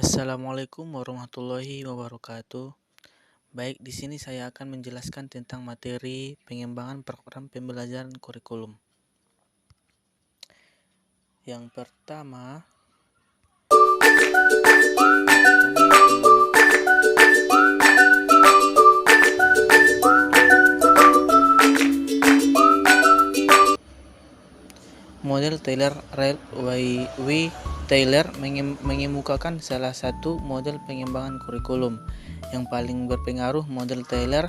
Assalamualaikum warahmatullahi wabarakatuh. Baik, di sini saya akan menjelaskan tentang materi pengembangan program pembelajaran kurikulum. Yang pertama, model Taylor-W. Taylor mengemukakan salah satu model pengembangan kurikulum. Yang paling berpengaruh model Taylor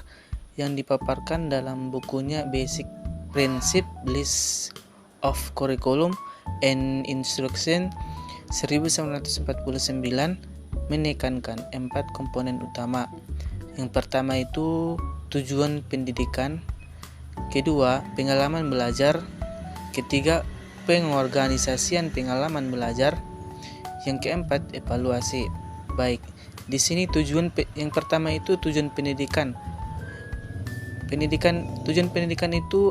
yang dipaparkan dalam bukunya Basic Principles List of Curriculum and Instruction 1949 menekankan 4 komponen utama. Yang pertama itu tujuan pendidikan, kedua pengalaman belajar, ketiga pengorganisasian pengalaman belajar, yang keempat evaluasi. Baik, di sini yang pertama itu tujuan pendidikan. Tujuan pendidikan itu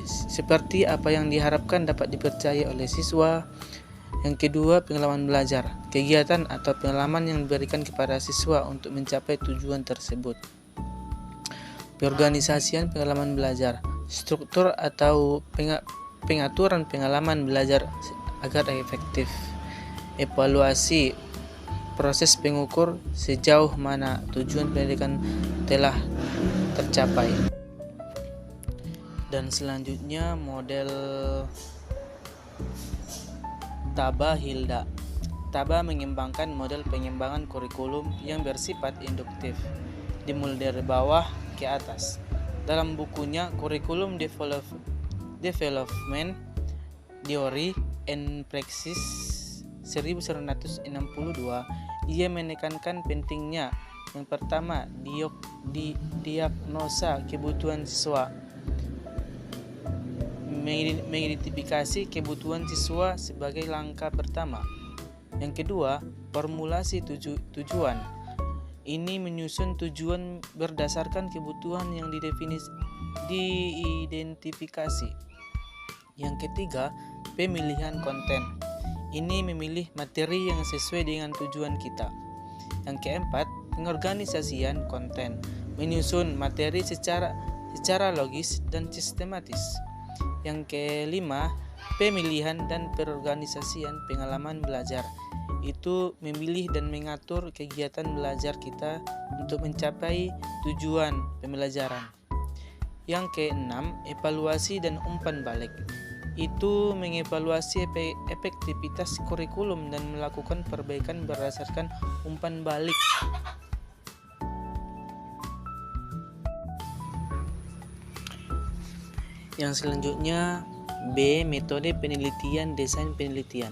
seperti apa yang diharapkan dapat dipercaya oleh siswa. Yang kedua, pengalaman belajar, kegiatan atau pengalaman yang diberikan kepada siswa untuk mencapai tujuan tersebut. Peorganisasian pengalaman belajar, struktur atau pengaturan pengalaman belajar agar efektif. Evaluasi, proses pengukur sejauh mana tujuan pendidikan telah tercapai. Dan selanjutnya model Taba-Hilda. Taba mengembangkan model pengembangan kurikulum yang bersifat induktif, dimulai dari bawah ke atas. Dalam bukunya Curriculum Development Theory and Practice 1962, ia menekankan pentingnya yang pertama diagnosa kebutuhan siswa, mengidentifikasi kebutuhan siswa sebagai langkah pertama. Yang kedua, formulasi tujuan. Ini menyusun tujuan berdasarkan kebutuhan yang diidentifikasi. Yang ketiga, pemilihan konten. Ini memilih materi yang sesuai dengan tujuan kita. Yang keempat, pengorganisasian konten. Menyusun materi secara logis dan sistematis. Yang kelima, pemilihan dan perorganisasian pengalaman belajar. Itu memilih dan mengatur kegiatan belajar kita untuk mencapai tujuan pembelajaran. Yang keenam, evaluasi dan umpan balik. Itu mengevaluasi efektivitas kurikulum dan melakukan perbaikan berdasarkan umpan balik. Yang selanjutnya B. Metode penelitian desain penelitian.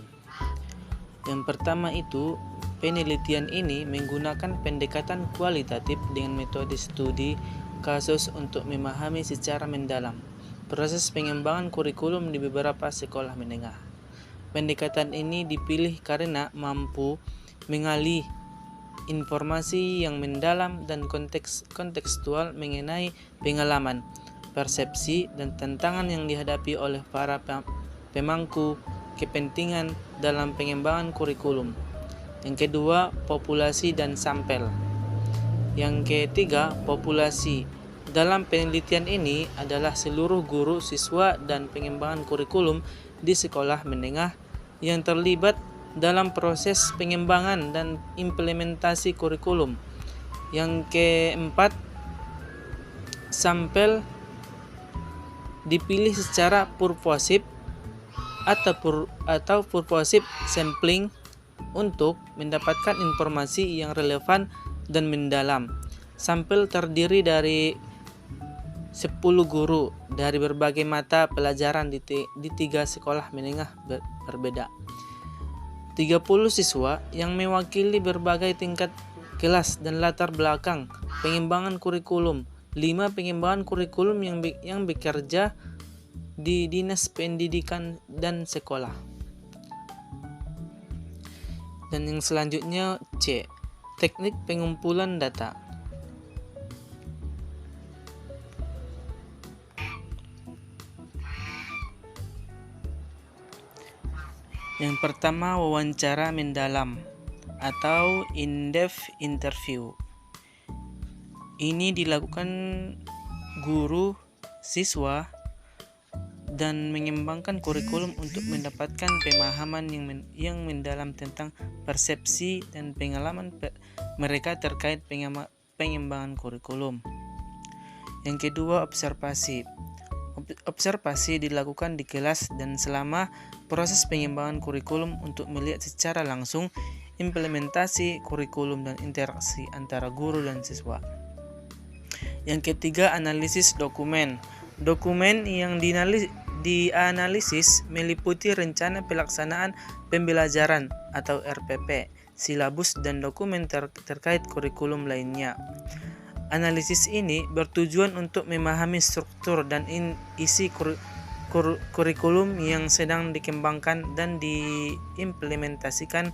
Yang pertama itu, penelitian ini menggunakan pendekatan kualitatif dengan metode studi kasus untuk memahami secara mendalam proses pengembangan kurikulum di beberapa sekolah menengah. Pendekatan ini dipilih karena mampu mengalih informasi yang mendalam dan kontekstual mengenai pengalaman, persepsi, dan tantangan yang dihadapi oleh para pemangku kepentingan dalam pengembangan kurikulum. Yang kedua, populasi dan sampel. Yang ketiga, populasi. Dalam penelitian ini adalah seluruh guru, siswa, dan pengembangan kurikulum di sekolah menengah yang terlibat dalam proses pengembangan dan implementasi kurikulum. Yang keempat, sampel dipilih secara purposif atau purposive sampling untuk mendapatkan informasi yang relevan dan mendalam. Sampel terdiri dari 10 guru dari berbagai mata pelajaran di 3 sekolah menengah berbeda. 30 siswa yang mewakili berbagai tingkat kelas dan latar belakang pengembangan kurikulum. 5 pengembangan kurikulum yang bekerja di Dinas Pendidikan dan Sekolah. Dan yang selanjutnya C. Teknik pengumpulan data. Yang pertama, wawancara mendalam atau in-depth interview. Ini dilakukan guru, siswa, dan mengembangkan kurikulum untuk mendapatkan pemahaman yang mendalam tentang persepsi dan pengalaman mereka terkait pengembangan kurikulum. Yang kedua, observasi. Observasi dilakukan di kelas dan selama proses pengembangan kurikulum untuk melihat secara langsung implementasi kurikulum dan interaksi antara guru dan siswa. Yang ketiga, analisis dokumen. Dokumen yang dianalisis meliputi rencana pelaksanaan pembelajaran atau RPP, silabus, dan dokumen terkait kurikulum lainnya. Analisis ini bertujuan untuk memahami struktur dan isi kurikulum yang sedang dikembangkan dan diimplementasikan